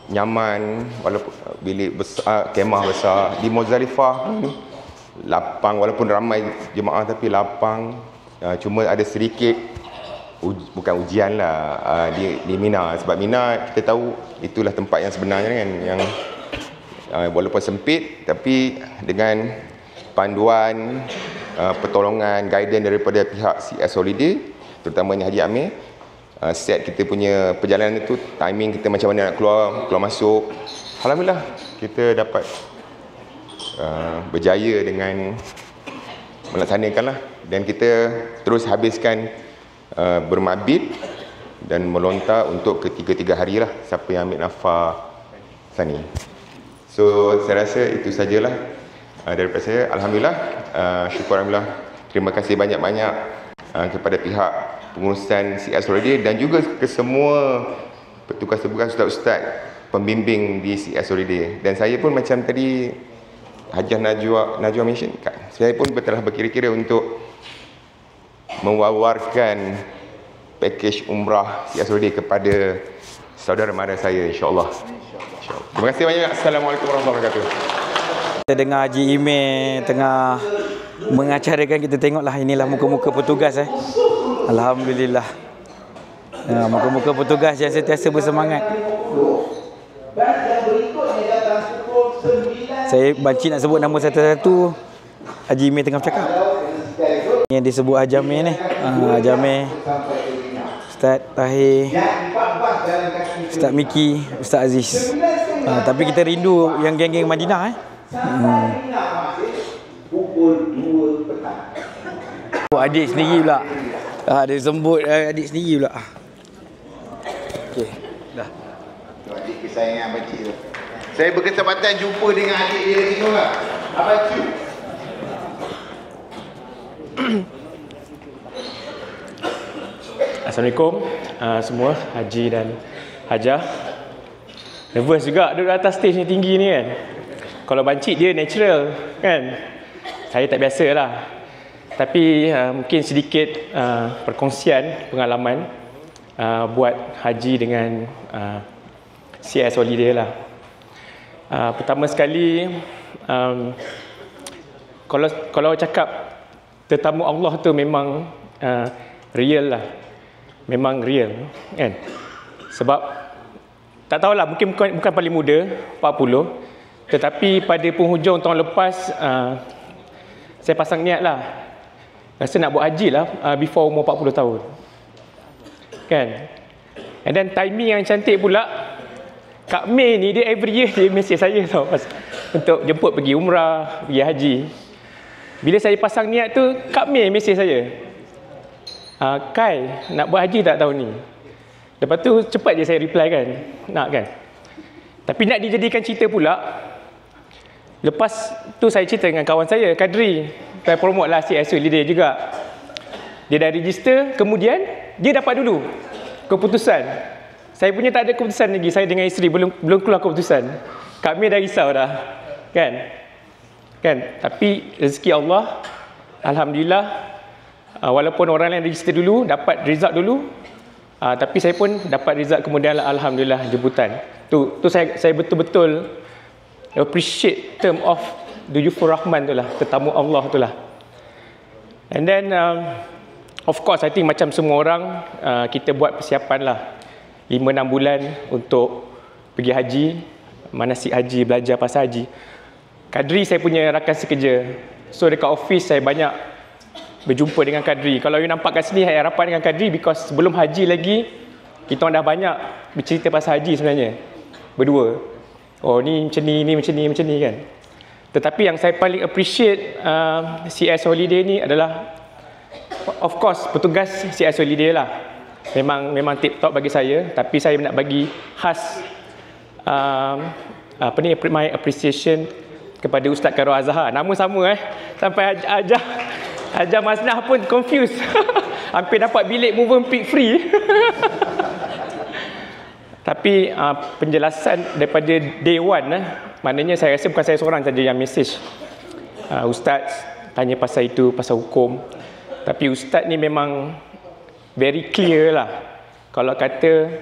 nyaman, walaupun bilik besar, kemah besar. Di Muzdalifah lapang, walaupun ramai jemaah tapi lapang. Cuma ada sedikit bukan ujian lah di Mina, sebab Mina kita tahu itulah tempat yang sebenarnya kan, yang walaupun sempit tapi dengan panduan, pertolongan, guidance daripada pihak CS Holiday, terutamanya Haji Amir, set kita punya perjalanan itu, timing kita macam mana nak keluar masuk. Alhamdulillah kita dapat berjaya dengan melaksanakan lah, dan kita terus habiskan bermabit dan melontar untuk ketiga-tiga hari lah, siapa yang ambil nafas Sani. So saya rasa itu sajalah daripada saya. Alhamdulillah, syukur Alhamdulillah. Terima kasih banyak-banyak kepada pihak pengurusan CS Holiday dan juga ke semua petugas-petugas, ustaz-ustaz pembimbing di CS Holiday. Dan saya pun macam tadi Hajah Najwa mention, saya pun telah berkira-kira untuk mewawarkan pakej umrah CS Holiday kepada saudara mara saya, insya-Allah. Terima kasih banyak. Assalamualaikum warahmatullahi wabarakatuh. Kita dengar Haji Imeh tengah mengacarakan, kita tengoklah inilah muka-muka petugas Alhamdulillah. Muka-muka petugas yang sentiasa bersemangat. Saya banci nak sebut nama satu-satu. Haji Imeh tengah bercakap. Yang disebut Haji Amir ni. Haji Amir, Ustaz Tahir, Ustaz Miki, Ustaz Aziz. Tapi kita rindu yang geng-geng Madinah adik sendiri pula. Dia sembut adik sendiri pula. Okey, dah. Adik kesayangan abang cik tu. Saya berkesempatan jumpa dengan adik dia lagi orang. Abang Cu. Assalamualaikum semua, Haji dan Hajah. Nervous juga duduk atas stage ni, tinggi ni kan. Kalau bancik dia natural kan. Saya tak biasa lah. Tapi mungkin sedikit perkongsian pengalaman buat haji dengan CS Holiday lah. Pertama sekali, kalau cakap tetamu Allah tu memang real lah. Memang real kan. Sebab tak tahulah, mungkin bukan paling muda, 40. Tetapi pada penghujung tahun lepas, saya pasang niat lah. Rasa nak buat haji lah before umur 40 tahun. Kan? And then timing yang cantik pula, Kak Mei ni dia every year dia mesej saya tau, untuk jemput pergi umrah, pergi haji. Bila saya pasang niat tu, Kak Mei mesej saya, Kai, nak buat haji tak tahun ni? Lepas tu cepat je saya reply kan, nak kan. Tapi nak dijadikan cerita pula, lepas tu saya cerita dengan kawan saya, Kadri. Saya promote lah CS Holiday juga. Dia dah register, kemudian dia dapat dulu keputusan. Saya punya tak ada keputusan lagi. Saya dengan isteri belum keluar keputusan. Kami dah risau dah. Kan? Tapi rezeki Allah, Alhamdulillah, walaupun orang lain register dulu, dapat result dulu, tapi saya pun dapat result kemudian, Alhamdulillah, jemputan. Tu saya betul-betul appreciate term of Duyufur Rahman tu lah, tetamu Allah tu lah. And then of course I think macam semua orang, kita buat persiapan lah 5-6 bulan untuk pergi haji, manasik haji, belajar pasal haji. Kadri saya punya rakan sekerja, so dekat office saya banyak berjumpa dengan Kadri. Kalau you nampak kat sini saya rapat dengan Kadri because sebelum haji lagi kita orang dah banyak bercerita pasal haji sebenarnya berdua. Oh ni macam ni, ni macam ni kan. Tetapi yang saya paling appreciate CS Holiday ni adalah of course petugas CS Holiday lah. Memang tip top bagi saya, tapi saya nak bagi khas my appreciation kepada Ustaz Khairul Azhar. Nama sama sampai Hajah Masnah pun confused. Hampir dapat bilik Movenpick free. Tapi penjelasan daripada day one, maknanya saya rasa bukan saya seorang saja yang message. Ustaz tanya pasal itu, pasal hukum. Tapi Ustaz ni memang very clear lah. Kalau kata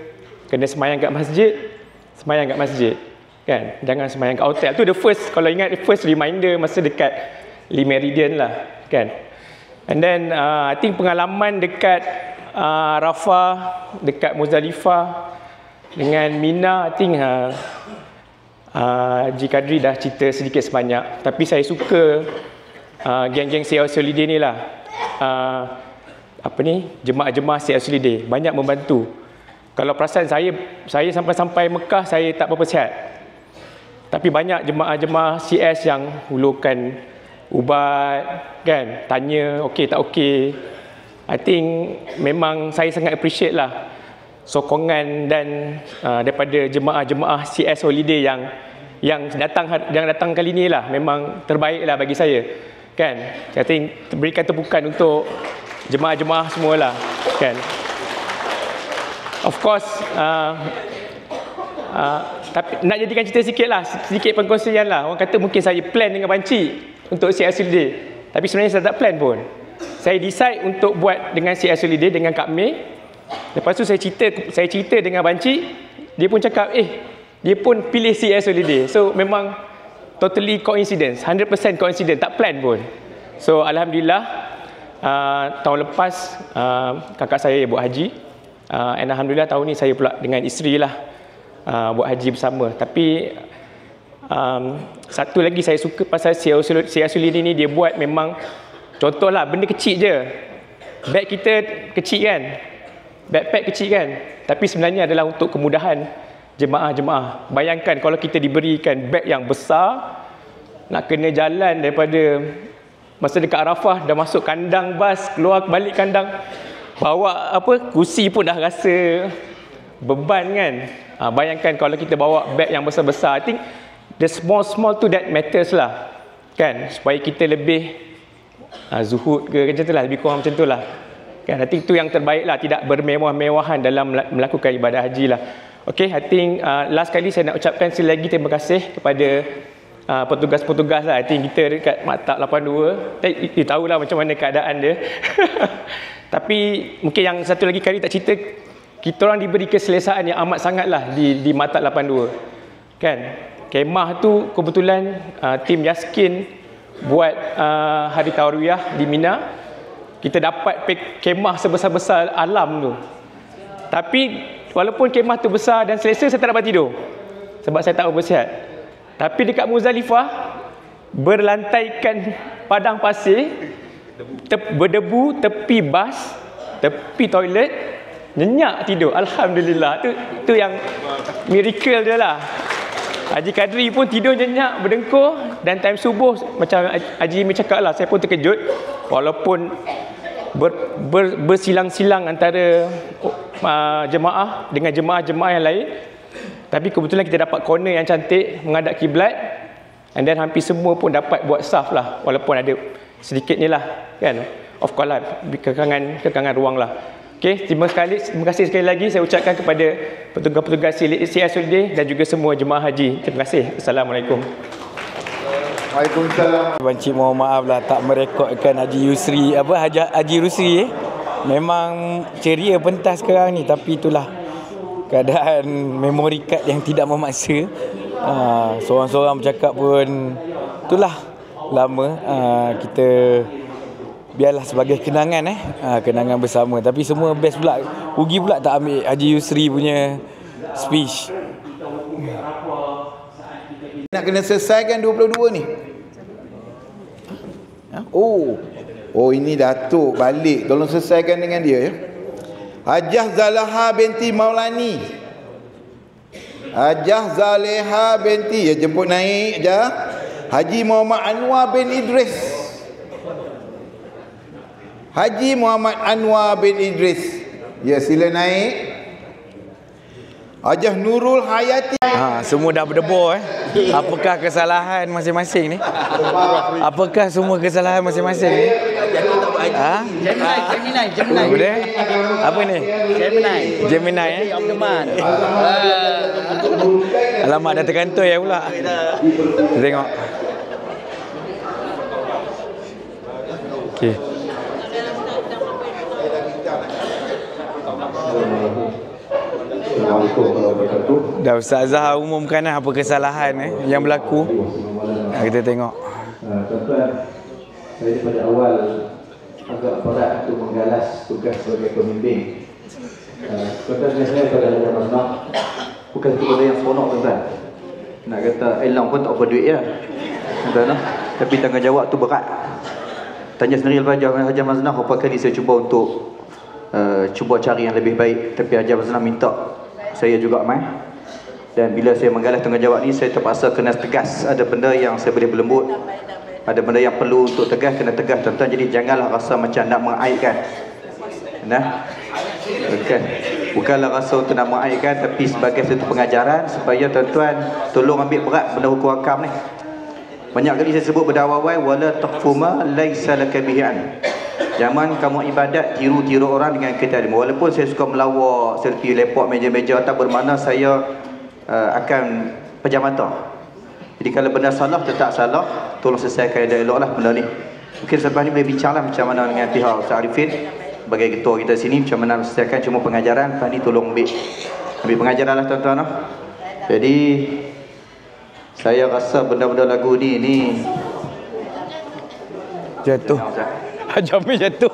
kena semayang kat masjid, Semayang kat masjid. Kan? Jangan semayang kat hotel. Tu the first, kalau ingat, the first reminder masa dekat Lee Meridian lah. Kan? And then I think pengalaman dekat Arafah, dekat Muzdalifah dengan Mina, I think Haji Kadri dah cerita sedikit sebanyak. Tapi saya suka geng-geng CLC Holiday ni lah. Jemaah-jemaah CLC Holiday banyak membantu. Kalau perasan saya sampai Mekah saya tak berapa sihat. Tapi banyak jemaah-jemaah CS yang hulurkan ubat, kan, tanya okey tak okey. I think memang saya sangat appreciate lah sokongan dan daripada jemaah-jemaah CS Holiday yang datang kali ni lah. Memang terbaik lah bagi saya, kan. I think berikan tepukan untuk jemaah-jemaah semualah, kan. Of course tapi nak jadikan cerita sikit lah, sedikit pengkongsian lah. Orang kata mungkin saya plan dengan banci untuk CS Holiday, tapi sebenarnya saya tak plan pun. Saya decide untuk buat dengan CS Holiday dengan Kak Mei. Lepas tu saya cerita dengan banci, dia pun cakap dia pun pilih CS Holiday. So memang totally coincidence, 100% coincidence, tak plan pun. So alhamdulillah tahun lepas kakak saya buat haji, and alhamdulillah tahun ni saya pula dengan isteri lah buat haji bersama. Tapi satu lagi saya suka pasal CS Holiday ni, dia buat memang contohlah benda kecil je. Beg kita kecil kan, backpack kecil kan, tapi sebenarnya adalah untuk kemudahan jemaah-jemaah. Bayangkan kalau kita diberikan beg yang besar, nak kena jalan daripada masa dekat Arafah, dah masuk kandang bas, keluar balik kandang, bawa kursi pun dah rasa beban kan. Bayangkan kalau kita bawa beg yang besar-besar. I think the small to that matters lah, kan, supaya kita lebih zuhud ke macam tu lah, lebih kurang macam tu lah, kan. I think tu yang terbaik lah, tidak bermewah-mewahan dalam melakukan ibadah haji lah. Okay, I think last kali saya nak ucapkan sekali lagi terima kasih kepada petugas-petugas lah. I think kita dekat Maktab 82, you tahulah macam mana keadaan dia. Tapi mungkin yang satu lagi kali tak cerita, kita orang diberi keselesaan yang amat sangat lah di Maktab 82, kan. Kemah tu kebetulan tim Yaskin buat hari Tarawiyah di Mina. Kita dapat kemah sebesar-besar alam tu. Tapi walaupun kemah tu besar dan selesa, saya tak dapat tidur sebab saya tak bersihat. Tapi dekat Muzdalifah, berlantaikan padang pasir, berdebu, tepi bas, tepi toilet, nyenyak tidur. Alhamdulillah. Tu yang miracle dia lah. Haji Kadri pun tidur nyenyak, berdengkur, dan time subuh macam Haji Imi cakap lah, saya pun terkejut walaupun bersilang-silang antara jemaah dengan jemaah-jemaah yang lain. Tapi kebetulan kita dapat corner yang cantik menghadap kiblat, and then hampir semua pun dapat buat saf lah, walaupun ada sedikit ni lah, kan, of course lah, kekangan ruang lah. Okay, terima kasih sekali lagi saya ucapkan kepada petugas-petugas CS Holiday dan juga semua jemaah haji. Terima kasih. Assalamualaikum. Waalaikumsalam. Encik mohon maaf lah tak merekodkan Haji Rusri. Memang ceria pentas sekarang ni, tapi itulah keadaan memory card yang tidak memaksa. Seorang-seorang bercakap pun itulah lama. Kita biarlah sebagai kenangan kenangan bersama. Tapi semua best pula. Rugi pula tak ambil Haji Yusri punya speech. Nak kena selesaikan 22 ni. Oh ini Datuk balik. Tolong selesaikan dengan dia ya. Hajah Zalaha binti Maulani. Hajah Zaleha binti, ya jemput naik Hajah. Haji Muhammad Anwar bin Idris. Haji Muhammad Anwar bin Idris. Ya, sila naik. Hajah Nurul Hayati. Semua dah berdebur Apakah kesalahan masing-masing ni? Apakah semua kesalahan masing-masing ni? Gemini. Apa ni? Gemini Alamak, dah terkantoi ya pula. Tengok. Okey. Terima Assalamualaikum warahmatullahi wabarakatuh. Dah Ustaz Zahar umumkan apa kesalahan yang berlaku. Kita tengok. Tuan-tuan, saya pada awal agak berat untuk menggalas tugas sebagai pembimbing. Tuan-tuan, saya pada Haji Masnah bukan satu benda yang seronok, tuan-tuan. Nak kata elang pun tak apa duit ya, tuan-tuan. Tapi tanggungjawab tu berat. Tanya sendiri Haji Masnah berapa kali saya cuba untuk cuba cari yang lebih baik, tapi Haji Masnah minta saya juga mai. Dan bila saya menggalas tanggungjawab ni, saya terpaksa kena tegas. Ada benda yang saya boleh berlembut, ada benda yang perlu untuk tegas, kena tegas, tuan-tuan. Jadi janganlah rasa macam nak mengaibkan. Nah, bukanlah rasa untuk nak mengaibkan, tapi sebagai satu pengajaran supaya tuan-tuan tolong ambil berat benda hukum akam ni. Banyak kali saya sebut berdawai, wala taqfuma laisa laka bihi an. Jangan kamu ibadat tiru-tiru orang dengan kita. Walaupun saya suka melawak, selfie, lepak meja-meja, tak bermakna saya akan pejam mata. Jadi kalau benda salah, tetap salah. Tolong selesaikan dialog lah benda ni. Mungkin selepas ni boleh bincang lah macam mana dengan pihak Ustaz Arifin sebagai ketua kita sini, macam mana selesaikan cuma pengajaran. Lepas ni tolong ambil pengajaran lah tuan-tuan lah. Jadi saya rasa benda-benda lagu ni jatuh. Jamil jatuh.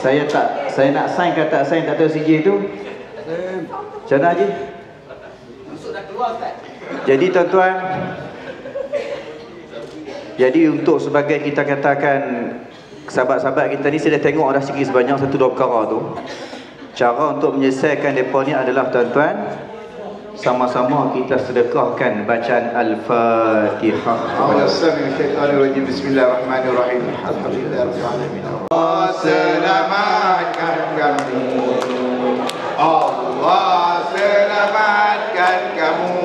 Saya nak sign ke tak sign, tak tahu CJ tu. Macam mana Haji? Jadi tuan-tuan, jadi untuk sebagai kita katakan sahabat-sahabat kita ni, saya dah tengok dah sikit sebanyak 1-2 perkara tu. Cara untuk menyelesaikan mereka ni adalah tuan-tuan, sama-sama kita sedekahkan bacaan Al-Fatihah. Bismillahirrahmanirrahim. Allah selamatkan kami. Allah selamatkan kamu.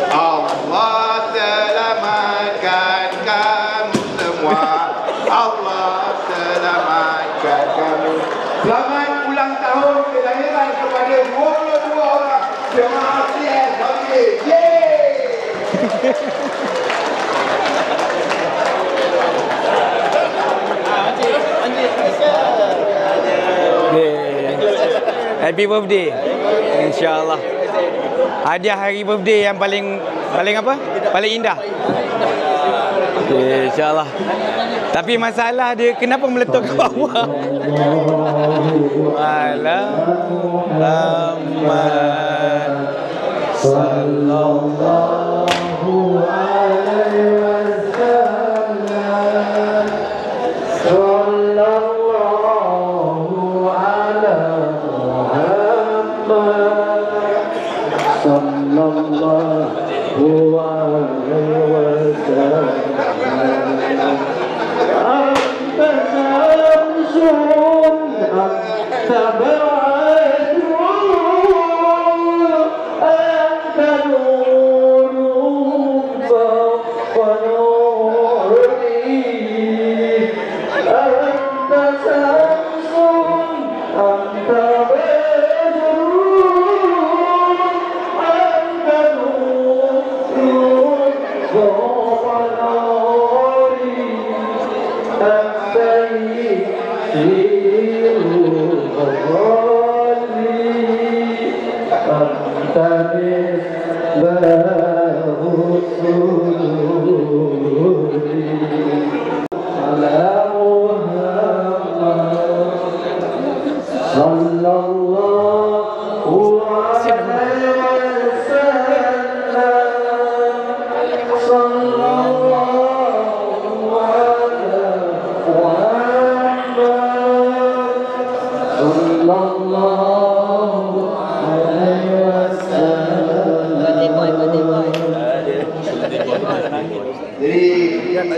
Allah selamatkan kamu semua. Allah selamatkan kamu. Selamat ulang tahun kelahiran kepada 22 orang jemaah CSHB. Happy birthday. InsyaAllah. Hadiah hari birthday yang paling apa? Paling indah. Okay, InsyaAllah. Tapi masalah dia kenapa meletup ke bawah? Muhammad sallallahu alaihi wasallam. Sallallahu ala Muhammad sallallahu alaihi wasallam.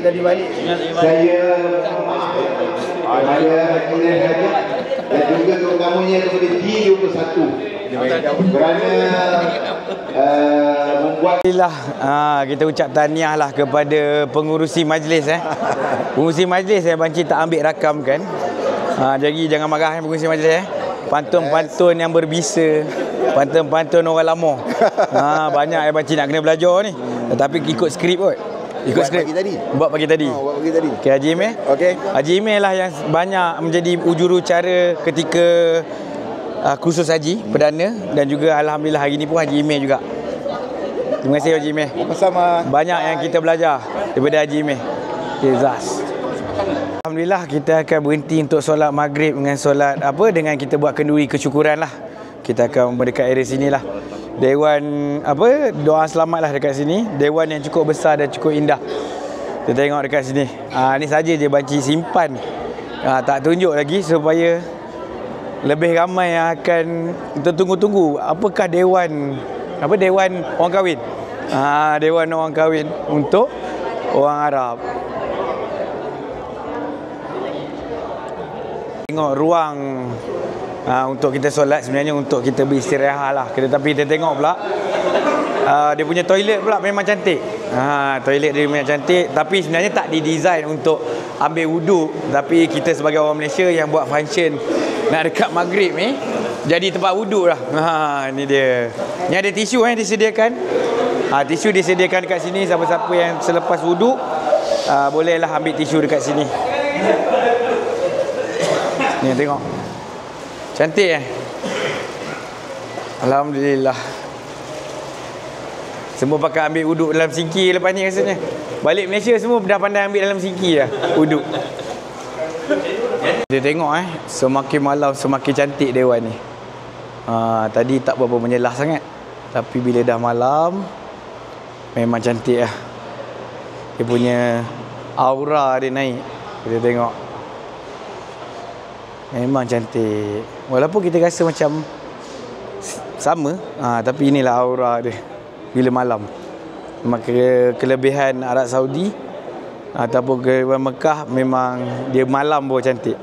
Jadi saya dan juga terutamanya kepada T21 kerana membuat kita ucap tahniah lah kepada pengurusi majlis pengurusi majlis Banci tak ambil rakam kan. Jadi jangan marah pengurusi majlis pantun-pantun yang berbisa, pantun-pantun orang lama. Banyak Banci nak kena belajar ni, tetapi ikut skrip kot. Ikut skrip pagi tadi. Buat pagi tadi. Buat pagi tadi. Okey, Haji Imeh. Okey. Haji Imeh lah yang banyak menjadi jurubicara ketika kursus haji perdana, dan juga alhamdulillah hari ni pun Haji Imeh juga. Terima kasih Haji Imeh. Sama. Banyak yang kita belajar daripada Haji Imeh. Okay, Zaz. Alhamdulillah kita akan berhenti untuk solat maghrib dengan solat dengan kita buat kenduri kesyukuran lah. Kita akan mendekat area sini lah. Dewan doa selamat lah dekat sini. Dewan yang cukup besar dan cukup indah. Kita tengok dekat sini. Ni saja je banci simpan. Tak tunjuk lagi supaya lebih ramai yang akan kita tunggu-tunggu. Apakah dewan orang kahwin? Dewan orang kahwin untuk orang Arab. Tengok ruang untuk kita solat, sebenarnya untuk kita beristirahat lah. Tetapi kita tengok pula dia punya toilet pula memang cantik. Toilet dia memang cantik, tapi sebenarnya tak didesain untuk ambil wuduk. Tapi kita sebagai orang Malaysia yang buat function nak dekat maghrib ni, jadi tempat wuduk lah. Ni dia. Ni ada tisu disediakan. Tisu disediakan dekat sini. Siapa-siapa yang selepas wuduk bolehlah ambil tisu dekat sini. Ni tengok. Cantik Alhamdulillah. Semua pakai ambil wuduk dalam sinki lepas ni rasanya. Balik Malaysia semua dah pandai ambil dalam sinki lah wuduk. Dia tengok semakin malam semakin cantik dewan ni. Tadi tak berapa menyelah sangat, tapi bila dah malam memang cantik lah. Dia punya aura dia naik. Kita tengok memang cantik. Walaupun kita rasa macam sama, tapi inilah aura dia bila malam. Maka kelebihan Arab Saudi ataupun ke Mekah memang dia malam pun cantik.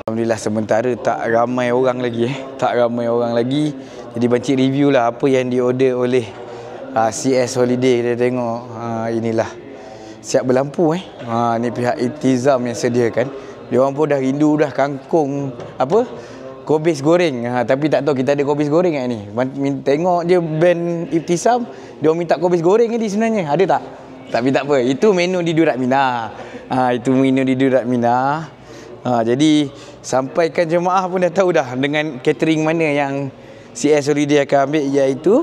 Alhamdulillah sementara tak ramai orang lagi. Jadi bancik review lah apa yang diorder oleh CS Holiday. Kita tengok inilah siap berlampu ni pihak Iltizam yang sediakan. Dia orang pun dah rindu dah kangkung kobis goreng. Tapi tak tahu kita ada kobis goreng ni. Tengok je band Iltizam, dia orang minta kobis goreng ni sebenarnya. Ada tak? Tapi tak apa. Itu menu di Durat Mina. Itu menu di Durat Mina. Jadi sampaikan jemaah pun dah tahu dah dengan catering mana yang CS Holiday akan ambil, iaitu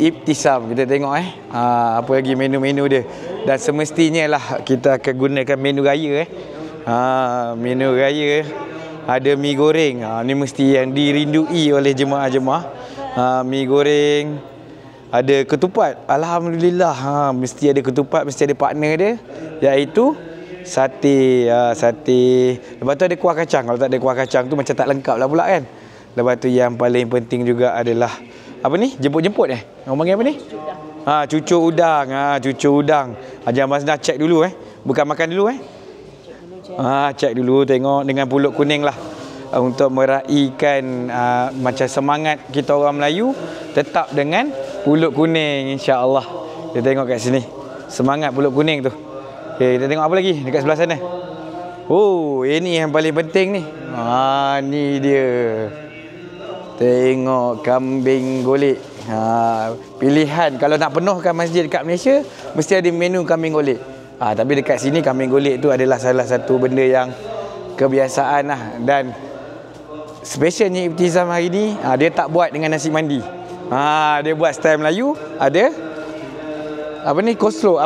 Iltizam. Kita tengok apa lagi menu-menu dia. Dan semestinya lah kita akan gunakan menu raya menu raya. Ada mi goreng. Ni mesti yang dirindui oleh jemaah-jemaah. Mi goreng. Ada ketupat. Alhamdulillah. Mesti ada ketupat, mesti ada partner dia, iaitu sate. Lepas tu ada kuah kacang. Kalau tak ada kuah kacang tu macam tak lengkap lah pula kan. Lepas tu yang paling penting juga adalah jemput-jemput orang panggil apa ni? Cucuk udang. Cucuk udang. Haji Masnah check dulu bukan makan dulu check dulu, tengok dengan pulut kuning lah, untuk meraihkan macam semangat kita orang Melayu tetap dengan pulut kuning, insya-Allah. Kita tengok kat sini semangat pulut kuning tu. Okay, kita tengok apa lagi dekat sebelah sana. Ini yang paling penting ni. Ni dia. Tengok kambing golek. Pilihan kalau nak penuhkan masjid dekat Malaysia mesti ada menu kambing golek. Tapi dekat sini kambing golek tu adalah salah satu benda yang kebiasaan lah. Dan specialnya Iltizam hari ni, dia tak buat dengan nasi mandi. Dia buat style Melayu. Ada coleslaw,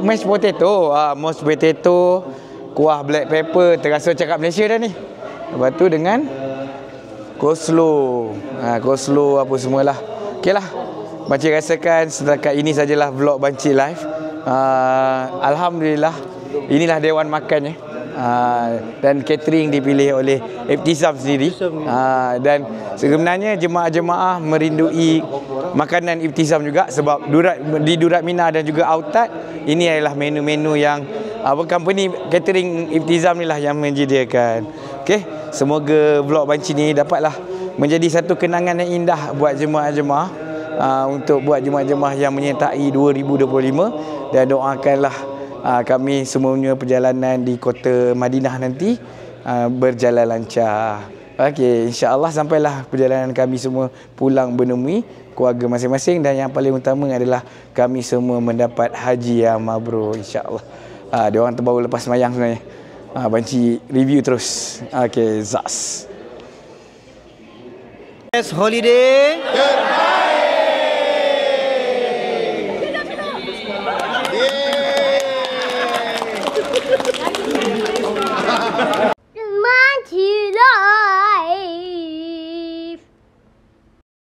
mashed potato. Mashed potato, kuah black pepper, terasa cakap Malaysia dah ni. Lepas tu dengan coleslaw. Coleslaw apa semualah. Okeylah. Bancik rasakan setakat ini sajalah vlog Bancik Live. Alhamdulillah inilah dewan makannya. Dan catering dipilih oleh Iltizam sendiri. Dan sebenarnya jemaah-jemaah merindui makanan Iltizam juga, sebab di Durat Mina dan juga Autat ini adalah menu-menu yang company catering Iltizam ni lah yang menyediakan. Okey, semoga vlog Bancik ni dapatlah menjadi satu kenangan yang indah buat jemaah-jemaah, untuk buat jemaah-jemaah yang menyertai 2025, dan doakanlah kami semuanya perjalanan di kota Madinah nanti berjalan lancar. Okey, insya-Allah sampailah perjalanan kami semua pulang menemui keluarga masing-masing, dan yang paling utama adalah kami semua mendapat haji yang mabrur insya-Allah. Dia orang terbaru lepas sembahyang sebenarnya. Banci review terus. Okey, Zas. Holiday